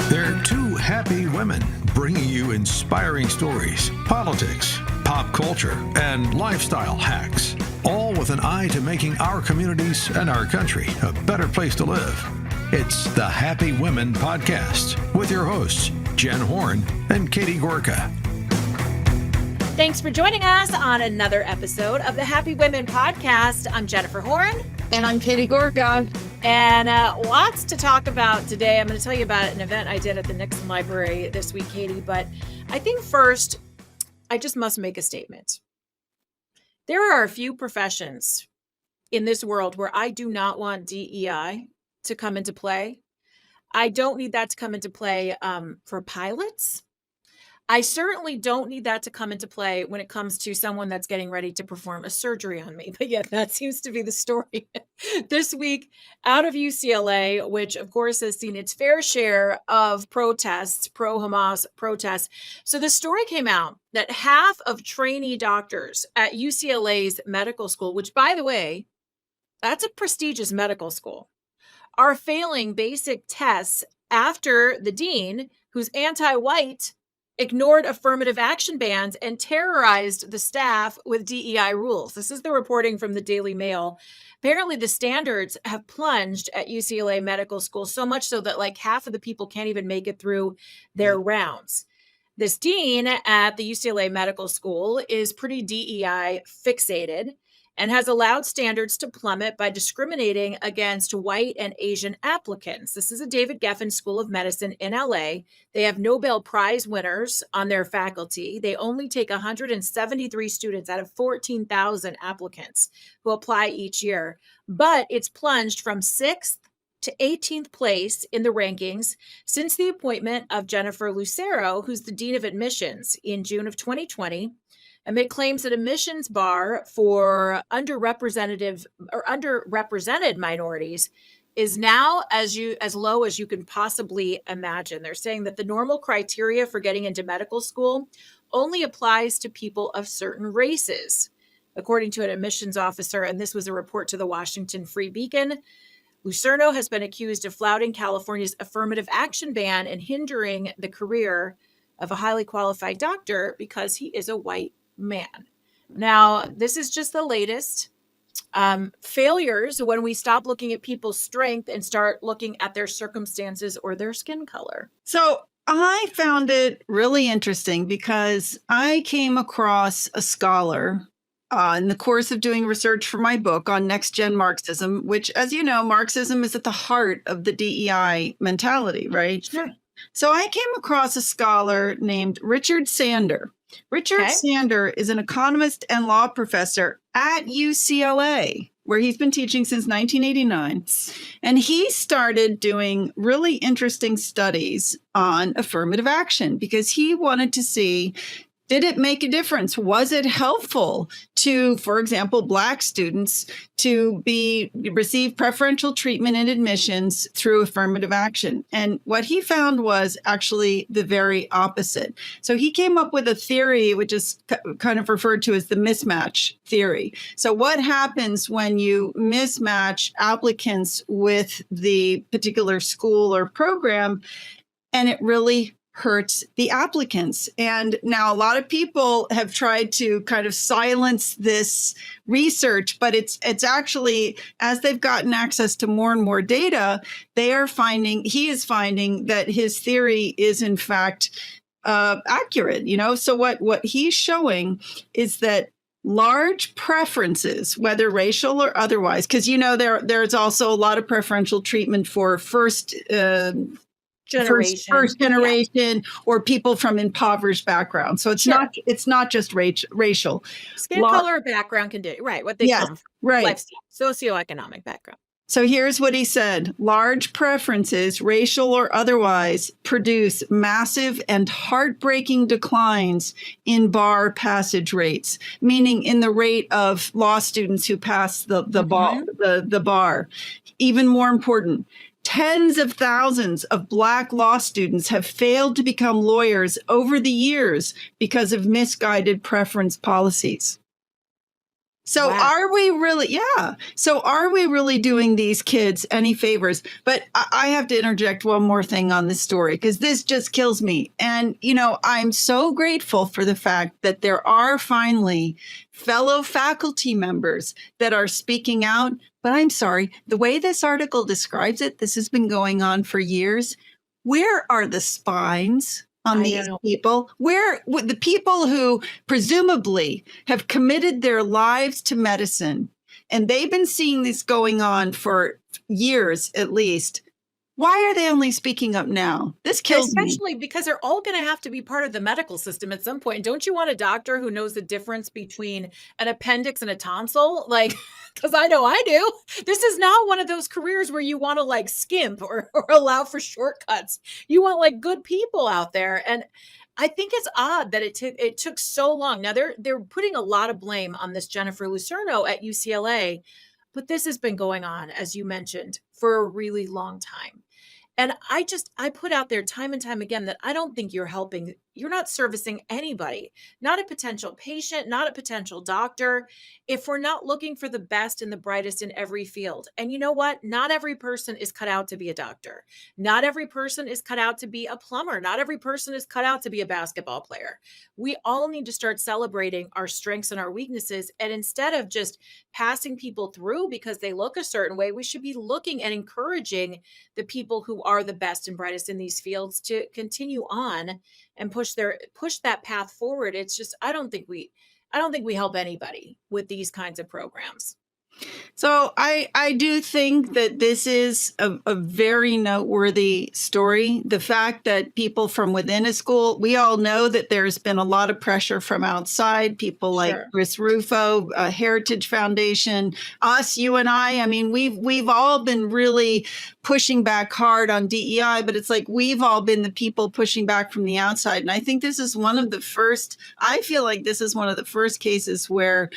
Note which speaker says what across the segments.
Speaker 1: They're two happy women bringing you inspiring stories, politics, pop culture, and lifestyle hacks, all with an eye to making our communities and our country a better place to live. It's the Happy Women Podcast with your hosts, Jen Horn and Katie Gorka.
Speaker 2: Thanks for joining us on another episode of the Happy Women Podcast. I'm Jennifer Horn.
Speaker 3: And I'm Katie Gorka.
Speaker 2: And lots to talk about today. I'm going to tell you about an event I did at the Nixon Library this week, Katie. But I think first, I just must make a statement. There are a few professions in this world where I do not want DEI to come into play. I don't need that to come into play for pilots. I certainly don't need that to come into play when it comes to someone that's getting ready to perform a surgery on me. But yet that seems to be the story this week out of UCLA, which of course has seen its fair share of protests, pro-Hamas protests. So the story came out that half of trainee doctors at UCLA's medical school, which by the way, that's a prestigious medical school, are failing basic tests after the dean, who's anti-white, ignored affirmative action bans and terrorized the staff with DEI rules. This is the reporting from the Daily Mail. Apparently, the standards have plunged at UCLA Medical School, so much so that like half of the people can't even make it through their rounds. This dean at the UCLA Medical School is pretty DEI fixated and has allowed standards to plummet by discriminating against white and Asian applicants. This is a David Geffen School of Medicine in LA. They have Nobel Prize winners on their faculty. They only take 173 students out of 14,000 applicants who apply each year. But it's plunged from 6th to 18th place in the rankings since the appointment of Jennifer Lucero, who's the Dean of Admissions, in June of 2020. Amid claims that admissions bar for underrepresented minorities is now as low as you can possibly imagine. They're saying that the normal criteria for getting into medical school only applies to people of certain races. According to an admissions officer, and this was a report to the Washington Free Beacon, Lucero has been accused of flouting California's affirmative action ban and hindering the career of a highly qualified doctor because he is a white man. Now, this is just the latest failures when we stop looking at people's strength and start looking at their circumstances or their skin color.
Speaker 3: So I found it really interesting because I came across a scholar in the course of doing research for my book on Next Gen Marxism, which, as you know, Marxism is at the heart of the DEI mentality, right?
Speaker 2: Sure.
Speaker 3: So I came across a scholar named Richard Sander. Richard Sander is an economist and law professor at UCLA, where he's been teaching since 1989. And he started doing really interesting studies on affirmative action because he wanted to see, did it make a difference? Was it helpful to, for example, Black students to receive preferential treatment in admissions through affirmative action? And what he found was actually the very opposite. So he came up with a theory, which is kind of referred to as the mismatch theory. So what happens when you mismatch applicants with the particular school or program, and it really hurts the applicants? And now a lot of people have tried to kind of silence this research, but it's actually, as they've gotten access to more and more data, he is finding that his theory is in fact accurate. So what he's showing is that large preferences, whether racial or otherwise, because there's also a lot of preferential treatment for first generation or people from impoverished backgrounds. So it's not just racial.
Speaker 2: Skin color, background, condition, right? What they come from, lifestyle, socioeconomic background.
Speaker 3: So here's what he said. Large preferences, racial or otherwise, produce massive and heartbreaking declines in bar passage rates, meaning in the rate of law students who pass the bar. Even more important, tens of thousands of Black law students have failed to become lawyers over the years because of misguided preference policies. So
Speaker 2: Wow.
Speaker 3: are we really, yeah. So are we really doing these kids any favors? But I have to interject one more thing on this story because this just kills me. And, I'm so grateful for the fact that there are finally fellow faculty members that are speaking out. But I'm sorry, the way this article describes it, this has been going on for years. Where are the spines on
Speaker 2: I
Speaker 3: these
Speaker 2: know.
Speaker 3: people? Where the people who presumably have committed their lives to medicine and they've been seeing this going on for years at least? Why are they only speaking up now? This kills me.
Speaker 2: Especially because they're all going to have to be part of the medical system at some point. Don't you want a doctor who knows the difference between an appendix and a tonsil? Like, because I know I do. This is not one of those careers where you want to like skimp or allow for shortcuts. You want like good people out there. And I think it's odd that it took so long. Now they're putting a lot of blame on this Jennifer Lucerno at UCLA, but this has been going on, as you mentioned, for a really long time. And I put out there time and time again that I don't think you're helping. You're not servicing anybody, not a potential patient, not a potential doctor, if we're not looking for the best and the brightest in every field. And you know what? Not every person is cut out to be a doctor. Not every person is cut out to be a plumber. Not every person is cut out to be a basketball player. We all need to start celebrating our strengths and our weaknesses. And instead of just passing people through because they look a certain way, we should be looking and encouraging the people who are the best and brightest in these fields to continue on and push that path forward. It's just I don't think we help anybody with these kinds of programs.
Speaker 3: So I do think that this is a very noteworthy story. The fact that people from within a school, we all know that there's been a lot of pressure from outside, people like
Speaker 2: Sure.
Speaker 3: Chris Rufo, Heritage Foundation, us, you and I mean, we've all been really pushing back hard on DEI, but it's like we've all been the people pushing back from the outside. And I think this is one of the first, I feel like this is one of the first cases where,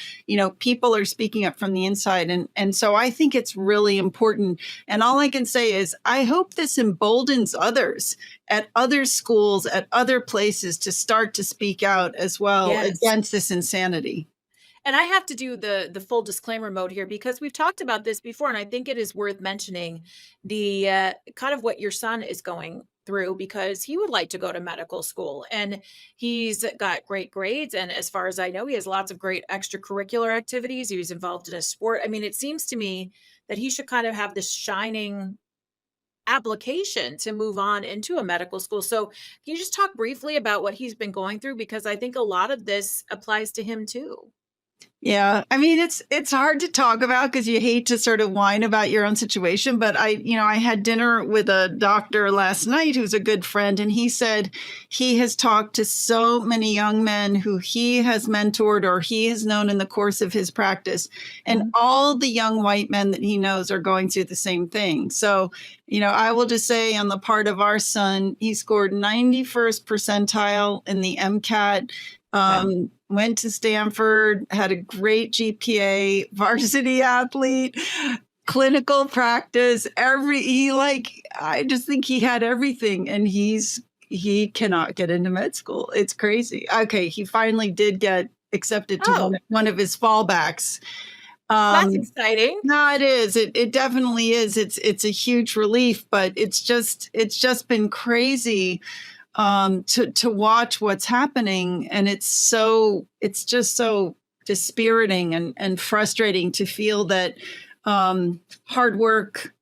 Speaker 3: people are speaking up from the inside. And so I think it's really important. And all I can say is I hope this emboldens others at other schools, at other places to start to speak out as well
Speaker 2: Yes.
Speaker 3: against this insanity.
Speaker 2: And I have to do the full disclaimer mode here because we've talked about this before, and I think it is worth mentioning the kind of what your son is going through because he would like to go to medical school and he's got great grades. And as far as I know, he has lots of great extracurricular activities. He was involved in a sport. I mean, it seems to me that he should kind of have this shining application to move on into a medical school. So, can you just talk briefly about what he's been going through? Because I think a lot of this applies to him too.
Speaker 3: Yeah, I mean it's hard to talk about because you hate to sort of whine about your own situation. But I had dinner with a doctor last night who's a good friend, and he said he has talked to so many young men who he has mentored or he has known in the course of his practice, and all the young white men that he knows are going through the same thing. So, I will just say on the part of our son, he scored 91st percentile in the MCAT. Went to Stanford, had a great GPA, varsity athlete, clinical practice, I just think he had everything and he cannot get into med school. It's crazy. Okay, he finally did get accepted to one of his fallbacks.
Speaker 2: That's exciting.
Speaker 3: No, it is. It definitely is. It's a huge relief, but it's just been crazy to watch what's happening. And it's just so dispiriting and frustrating to feel that hard work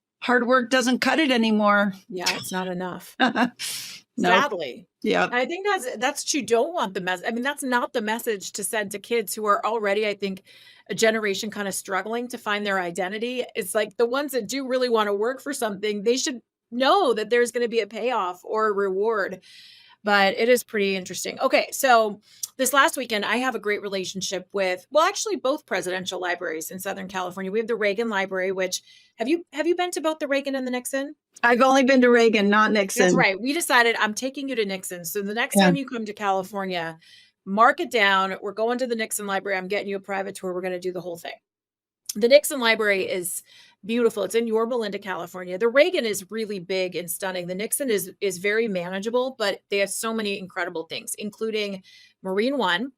Speaker 3: doesn't cut it anymore.
Speaker 2: Yeah, it's not enough.
Speaker 3: No.
Speaker 2: Sadly.
Speaker 3: Yeah.
Speaker 2: I think that's what you don't want the message. I mean, that's not the message to send to kids who are already, I think, a generation kind of struggling to find their identity. It's like the ones that do really want to work for something, they should know that there's going to be a payoff or a reward. But it is pretty interesting. Okay, so this last weekend, I have a great relationship with, well, actually both presidential libraries in Southern California. We have the Reagan Library, which have you been to both the Reagan and the Nixon?
Speaker 3: I've only been to Reagan, not Nixon.
Speaker 2: That's right. We decided I'm taking you to Nixon. So the next time you come to California, mark it down. We're going to the Nixon Library. I'm getting you a private tour. We're going to do the whole thing. The Nixon Library is beautiful. It's in Yorba Linda, California. The Reagan is really big and stunning. The Nixon is very manageable, but they have so many incredible things, including Marine One,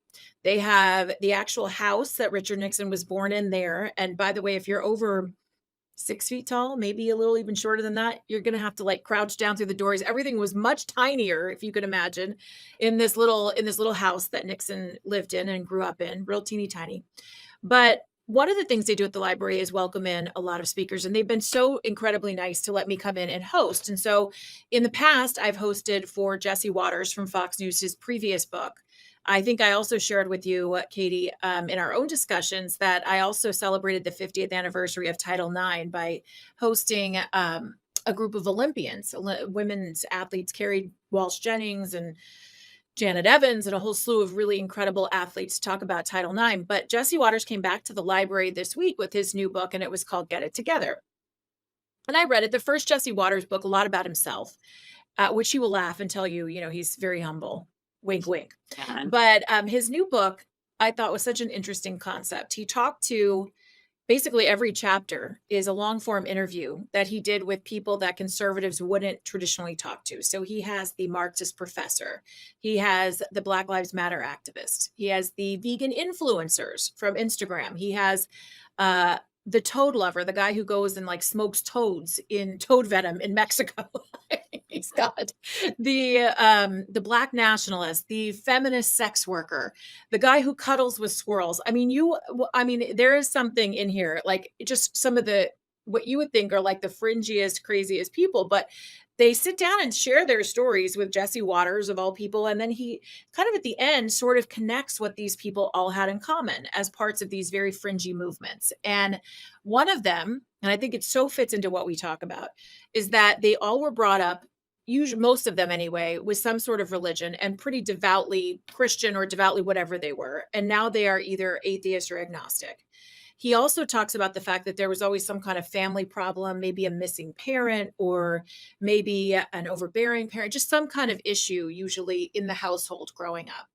Speaker 2: They have the actual house that Richard Nixon was born in there. And by the way, if you're over 6 feet tall, maybe a little even shorter than that, you're going to have to like crouch down through the doors. Everything was much tinier, if you could imagine, in this little house that Nixon lived in and grew up in, real teeny tiny. But one of the things they do at the library is welcome in a lot of speakers, and they've been so incredibly nice to let me come in and host. And so in the past, I've hosted for Jesse Waters from Fox News, his previous book. I think I also shared with you, Katie, in our own discussions, that I also celebrated the 50th anniversary of Title IX by hosting a group of Olympians, women's athletes, Carrie Walsh Jennings and Janet Evans, and a whole slew of really incredible athletes to talk about Title IX. But Jesse Waters came back to the library this week with his new book, and it was called Get It Together. And I read it, the first Jesse Waters book, a lot about himself, which he will laugh and tell you, he's very humble. Wink, wink.
Speaker 3: Yeah.
Speaker 2: But his new book, I thought, was such an interesting concept. He talked to basically every chapter is a long form interview that he did with people that conservatives wouldn't traditionally talk to. So he has the Marxist professor. He has the Black Lives Matter activist. He has the vegan influencers from Instagram. He has the toad lover, the guy who goes and like smokes toads in toad venom in Mexico. He's got the Black nationalist, the feminist sex worker, the guy who cuddles with squirrels. I mean, there is something in here, like just some of what you would think are like the fringiest, craziest people, but they sit down and share their stories with Jesse Waters, of all people. And then he kind of at the end sort of connects what these people all had in common as parts of these very fringy movements. And one of them, and I think it so fits into what we talk about, is that they all were brought up, usually most of them anyway, with some sort of religion and pretty devoutly Christian or devoutly whatever they were. And now they are either atheist or agnostic. He also talks about the fact that there was always some kind of family problem, maybe a missing parent or maybe an overbearing parent, just some kind of issue usually in the household growing up.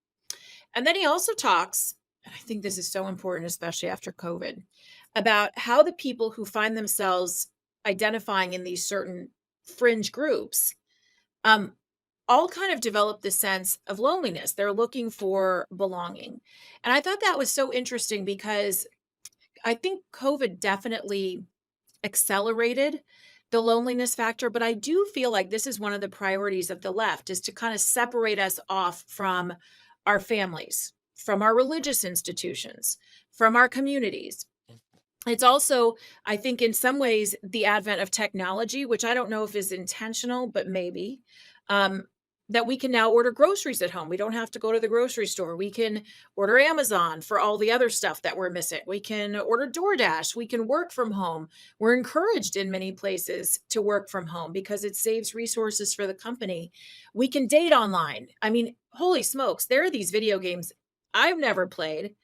Speaker 2: And then he also talks, and I think this is so important, especially after COVID, about how the people who find themselves identifying in these certain fringe groups all kind of develop this sense of loneliness. They're looking for belonging. And I thought that was so interesting because I think COVID definitely accelerated the loneliness factor, but I do feel like this is one of the priorities of the left, is to kind of separate us off from our families, from our religious institutions, from our communities. It's also, I think, in some ways, the advent of technology, which I don't know if is intentional, but maybe, that we can now order groceries at home. We don't have to go to the grocery store. We can order Amazon for all the other stuff that we're missing. We can order DoorDash. We can work from home. We're encouraged in many places to work from home because it saves resources for the company. We can date online. I mean, holy smokes, there are these video games I've never played,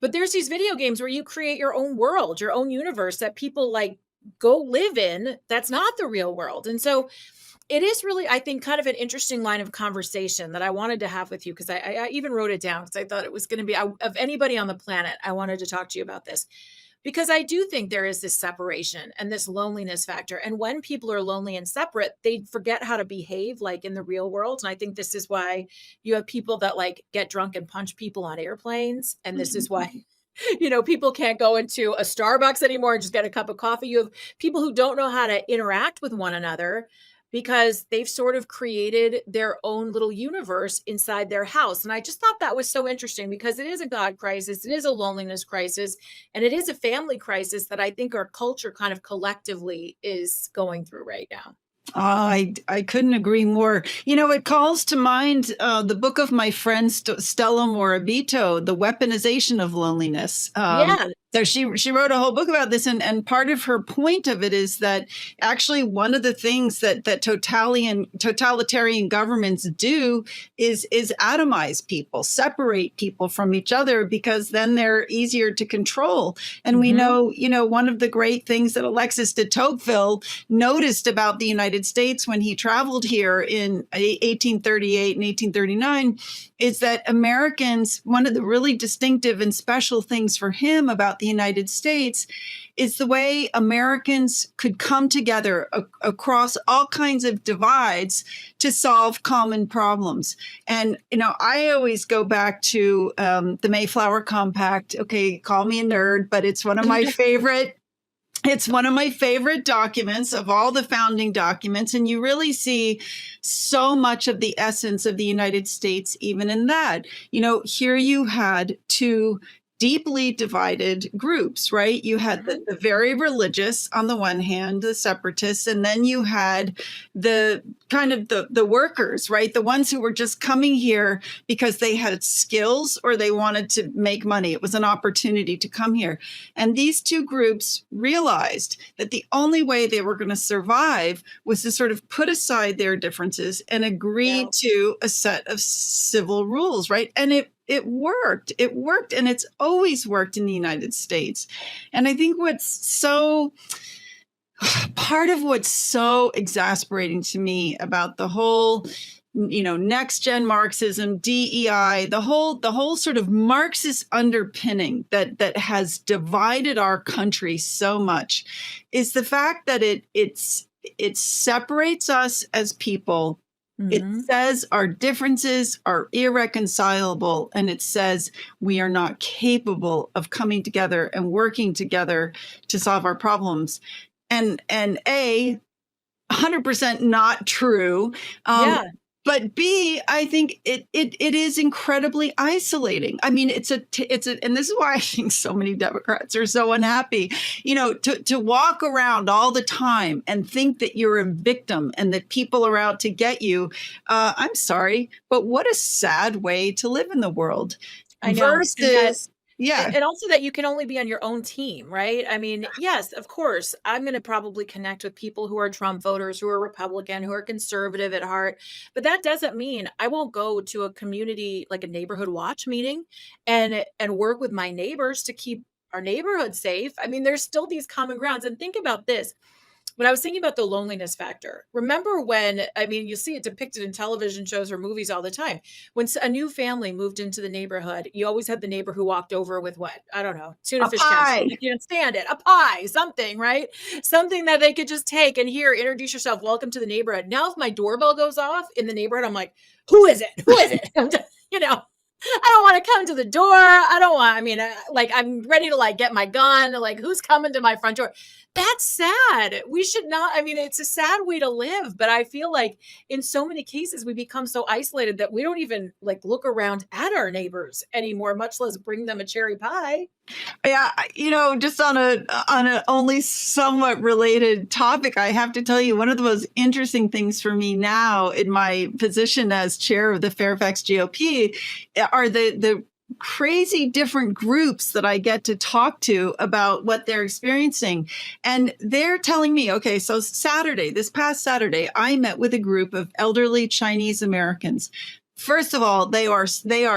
Speaker 2: but there's these video games where you create your own world, your own universe that people like go live in. That's not the real world. And so it is really, I think, kind of an interesting line of conversation that I wanted to have with you, because I even wrote it down because I thought it was going to be, of anybody on the planet, I wanted to talk to you about this, because I do think there is this separation and this loneliness factor. And when people are lonely and separate, they forget how to behave like in the real world. And I think this is why you have people that like get drunk and punch people on airplanes. And this is why people can't go into a Starbucks anymore and just get a cup of coffee. You have people who don't know how to interact with one another because they've sort of created their own little universe inside their house. And I just thought that was so interesting because it is a God crisis, it is a loneliness crisis, and it is a family crisis that I think our culture kind of collectively is going through right now.
Speaker 3: I couldn't agree more. It calls to mind the book of my friend Stella Morabito, The Weaponization of Loneliness. So she wrote a whole book about this, and part of her point of it is that actually one of the things that totalitarian governments do is atomize people, separate people from each other, because then they're easier to control. And we know, one of the great things that Alexis de Tocqueville noticed about the United States when he traveled here in 1838 and 1839 is that Americans, one of the really distinctive and special things for him about the United States is the way Americans could come together across all kinds of divides to solve common problems. And, I always go back to the Mayflower Compact. Okay, call me a nerd, but it's one of my favorite. It's one of my favorite documents of all the founding documents. And you really see so much of the essence of the United States, even in that. Here you had two deeply divided groups, right? You had the very religious on the one hand, the separatists, and then you had the kind of the workers, right? The ones who were just coming here because they had skills or they wanted to make money. It was an opportunity to come here. And these two groups realized that the only way they were going to survive was to sort of put aside their differences and agree to a set of civil rules, right? And it worked. It worked. And it's always worked in the United States. And I think part of what's so exasperating to me about the whole, next gen Marxism, DEI, the whole sort of Marxist underpinning that has divided our country so much is the fact that it separates us as people. It says our differences are irreconcilable, and it says we are not capable of coming together and working together to solve our problems. And 100% not true. But B, I think it is incredibly isolating. I mean, and this is why I think so many Democrats are so unhappy, to walk around all the time and think that you're a victim and that people are out to get you. I'm sorry, but what a sad way to live in the world.
Speaker 2: I know.
Speaker 3: Versus,
Speaker 2: and also that you can only be on your own team, right? I mean, yes, of course, I'm going to probably connect with people who are Trump voters, who are Republican, who are conservative at heart. But that doesn't mean I won't go to a community, like a neighborhood watch meeting and work with my neighbors to keep our neighborhood safe. I mean, there's still these common grounds. And think about this. When I was thinking about the loneliness factor, remember you see it depicted in television shows or movies all the time. When a new family moved into the neighborhood, you always had the neighbor who walked over with what? I don't know, tuna fish casserole. You can't stand it. A pie, something, right? Something that they could just take and here, introduce yourself. Welcome to the neighborhood. Now, if my doorbell goes off in the neighborhood, I'm like, who is it? Who is it? I don't want to come to the door. I'm ready to get my gun. Who's coming to my front door? That's sad. We should not. I mean, it's a sad way to live, but I feel like in so many cases we become so isolated that we don't even look around at our neighbors anymore, much less bring them a cherry pie.
Speaker 3: Yeah, just on a only somewhat related topic, I have to tell you, one of the most interesting things for me now in my position as chair of the Fairfax GOP are the crazy different groups that I get to talk to about what they're experiencing. And they're telling me, okay, so this past Saturday, I met with a group of elderly Chinese Americans. First of all, they are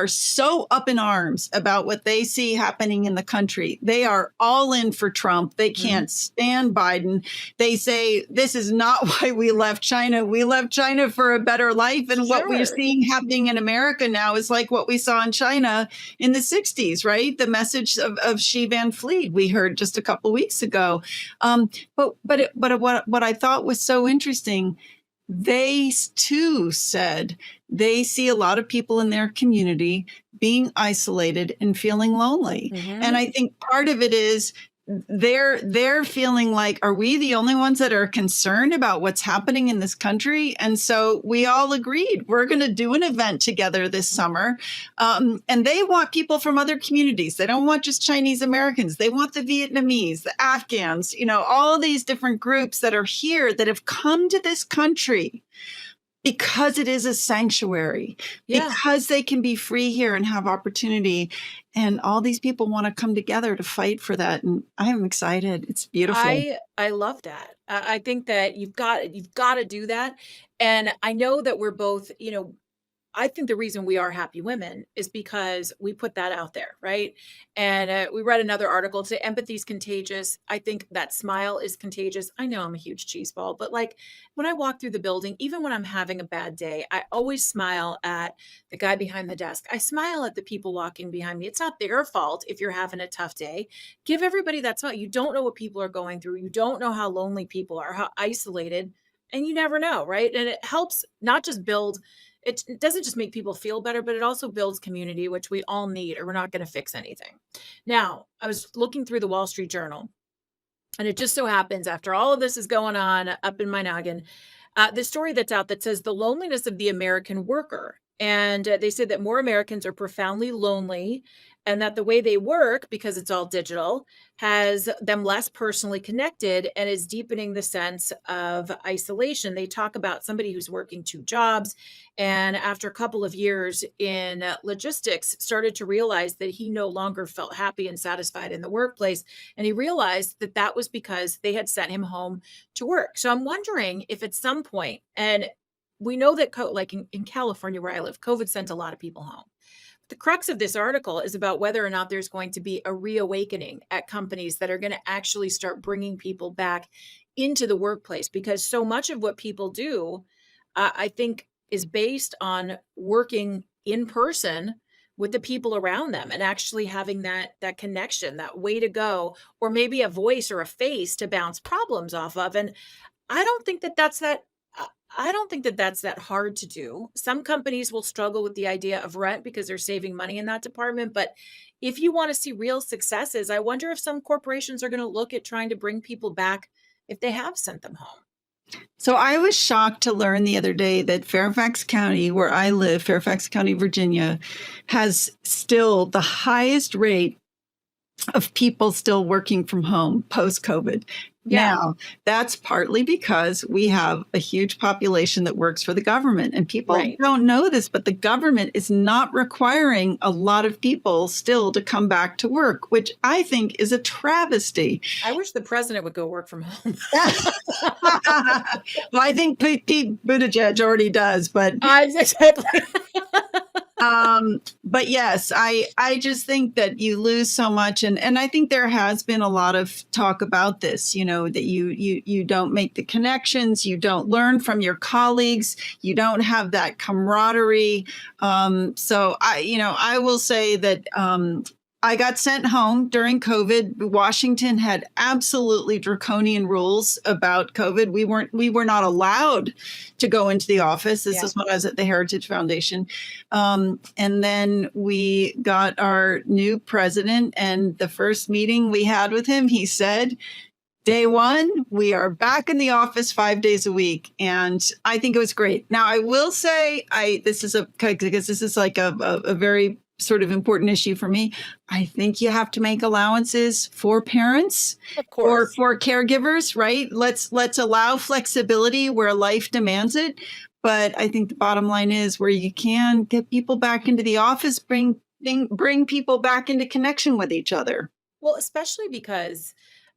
Speaker 3: so up in arms about what they see happening in the country. They are all in for Trump. They can't stand Biden. They say this is not why we left China. We left China for a better life. And what we're seeing happening in America now is like what we saw in China in the 60s, right? The message of Xi Van Fleet we heard just a couple of weeks ago. But what I thought was so interesting, they too said they see a lot of people in their community being isolated and feeling lonely. And I think part of it is they're feeling like, are we the only ones that are concerned about what's happening in this country? And so we all agreed we're going to do an event together this summer. And they want people from other communities. They don't want just Chinese Americans. They want the Vietnamese, the Afghans, all these different groups that are here that have come to this country because it is a sanctuary, because they can be free here and have opportunity. And all these people want to come together to fight for that. And I am excited. It's beautiful.
Speaker 2: I love that. I think that you've got to do that. And I know that we're both, I think the reason we are happy women is because we put that out there, right? And we read another article to empathy is contagious. I think that smile is contagious. I know I'm a huge cheese ball, but like when I walk through the building, even when I'm having a bad day, I always smile at the guy behind the desk. I smile at the people walking behind me. It's not their fault if you're having a tough day. Give everybody that smile. You don't know what people are going through. You don't know how lonely people are, how isolated, and you never know, right? And it helps not just build it doesn't just make people feel better, but it also builds community, which we all need, or we're not going to fix anything. Now, I was looking through the Wall Street Journal, and it just so happens after all of this is going on up in my noggin, the story that's out that says the loneliness of the American worker. And they said that more Americans are profoundly lonely, and that the way they work, because it's all digital, has them less personally connected and is deepening the sense of isolation. They talk about somebody who's working two jobs, and after a couple of years in logistics, started to realize that he no longer felt happy and satisfied in the workplace. And he realized that that was because they had sent him home to work. So I'm wondering if at some point, and we know that like in California where I live, COVID sent a lot of people home. The crux of this article is about whether or not there's going to be a reawakening at companies that are going to actually start bringing people back into the workplace, because so much of what people do, I think, is based on working in person with the people around them and actually having that connection, that way to go, or maybe a voice or a face to bounce problems off of. And I don't think that that's that I don't think that that's that hard to do. Some companies will struggle with the idea of rent because they're saving money in that department, but if you want to see real successes, I wonder if some corporations are going to look at trying to bring people back if they have sent them home.
Speaker 3: So I was shocked to learn the other day that Fairfax County, where I live, Fairfax County, Virginia, has still the highest rate of people still working from home post-COVID.
Speaker 2: Yeah.
Speaker 3: Now, that's partly because we have a huge population that works for the government, and people
Speaker 2: Right.
Speaker 3: don't know this, but the government is not requiring a lot of people still to come back to work, which I think is a travesty.
Speaker 2: I wish the president would go work from home.
Speaker 3: Well, I think Pete Buttigieg already does, but
Speaker 2: Exactly.
Speaker 3: but yes, I just think that you lose so much, and I think there has been a lot of talk about this. You know, that you don't make the connections, you don't learn from your colleagues, you don't have that camaraderie. So I will say that. I got sent home during COVID. Washington had absolutely draconian rules about COVID. We were not allowed to go into the office. This is when I was at the Heritage Foundation. And then we got our new president, and the first meeting we had with him, he said, Day one, we are back in the office 5 days a week. And I think it was great. Now, I will say, this is like a very sort of important issue for me. I think you have to make allowances for parents or for caregivers, right? Let's allow flexibility where life demands it. But I think the bottom line is where you can get people back into the office, bring people back into connection with each other.
Speaker 2: Well, especially because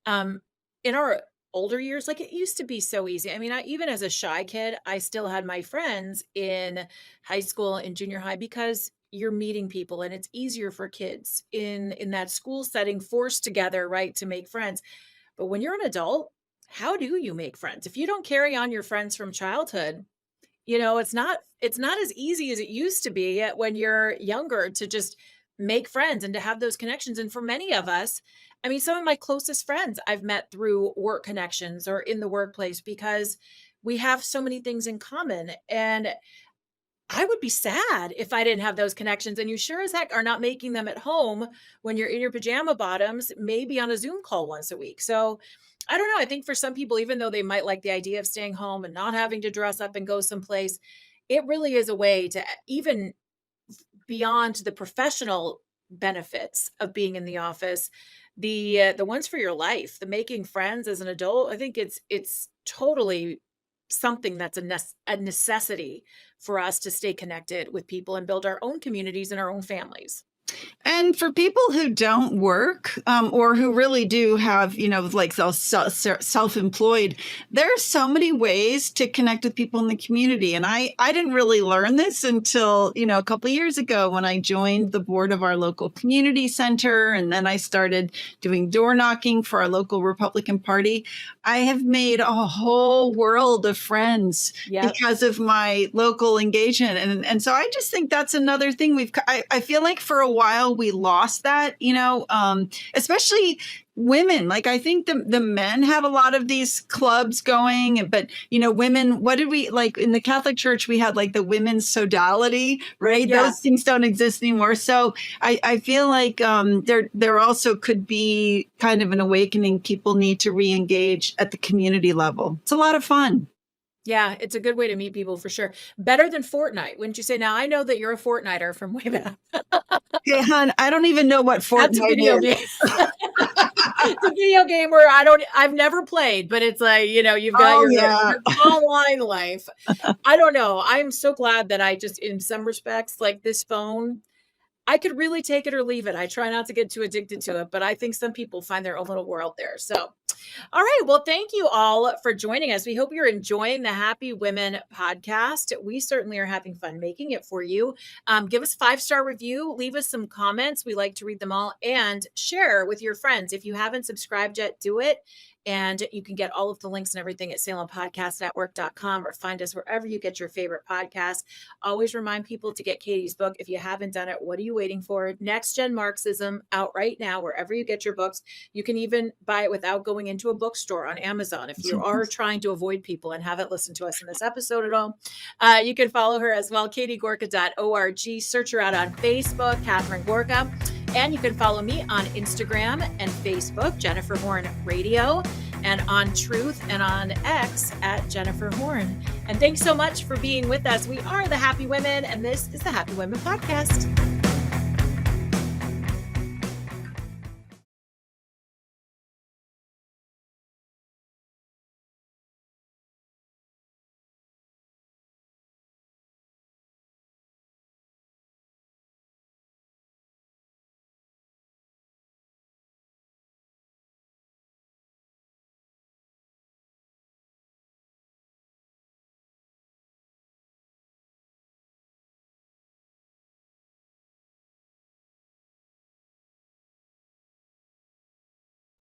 Speaker 2: in our older years, like it used to be so easy. I mean, even as a shy kid, I still had my friends in high school and junior high because you're meeting people and it's easier for kids in that school setting forced together, right, to make friends. But when you're an adult, how do you make friends? If you don't carry on your friends from childhood, it's not as easy as it used to be when you're younger to just make friends and to have those connections. And for many of us, I mean, some of my closest friends I've met through work connections or in the workplace because we have so many things in common. And I would be sad if I didn't have those connections, and you sure as heck are not making them at home when you're in your pajama bottoms, maybe on a Zoom call once a week. So I don't know. I think for some people, even though they might like the idea of staying home and not having to dress up and go someplace, it really is a way to even beyond the professional benefits of being in the office, the ones for your life, the making friends as an adult. I think it's totally something that's a necessity for us to stay connected with people and build our own communities and our own families.
Speaker 3: And for people who don't work or who really do have, like self-employed, there are so many ways to connect with people in the community. And I didn't really learn this until, a couple of years ago when I joined the board of our local community center. And then I started doing door knocking for our local Republican Party. I have made a whole world of friends because of my local engagement. And so I just think that's another thing I feel like for a while we lost that, especially women. Like I think the men have a lot of these clubs going, but women, what did we like in the Catholic Church? We had like the women's sodality, right? Yeah. Those things don't exist anymore. So I feel like there also could be kind of an awakening. People need to re-engage at the community level. It's a lot of fun.
Speaker 2: Yeah, it's a good way to meet people for sure. Better than Fortnite, wouldn't you say? Now, I know that you're a Fortniter from way back.
Speaker 3: Hey, hon, I don't even know what Fortnite is.
Speaker 2: That's a video game. It's a video game where I've never played, but it's like, you've got your online life. I don't know. I'm so glad that I just, in some respects, like this phone, I could really take it or leave it. I try not to get too addicted to it, but I think some people find their own little world there. So, all right. Well, thank you all for joining us. We hope you're enjoying the Happy Women podcast. We certainly are having fun making it for you. Give us a 5-star review. Leave us some comments. We like to read them all and share with your friends. If you haven't subscribed yet, do it. And you can get all of the links and everything at SalemPodcastNetwork.com or find us wherever you get your favorite podcast. Always remind people to get Katie's book. If you haven't done it, what are you waiting for? Next Gen Marxism, out right now, wherever you get your books. You can even buy it without going into a bookstore on Amazon. If you are trying to avoid people and haven't listened to us in this episode at all, you can follow her as well, katiegorka.org. Search her out on Facebook, Catherine Gorka. And you can follow me on Instagram and Facebook, Jennifer Horn Radio, and on Truth and on X at Jennifer Horn. And thanks so much for being with us. We are the Happy Women, and this is the Happy Women Podcast.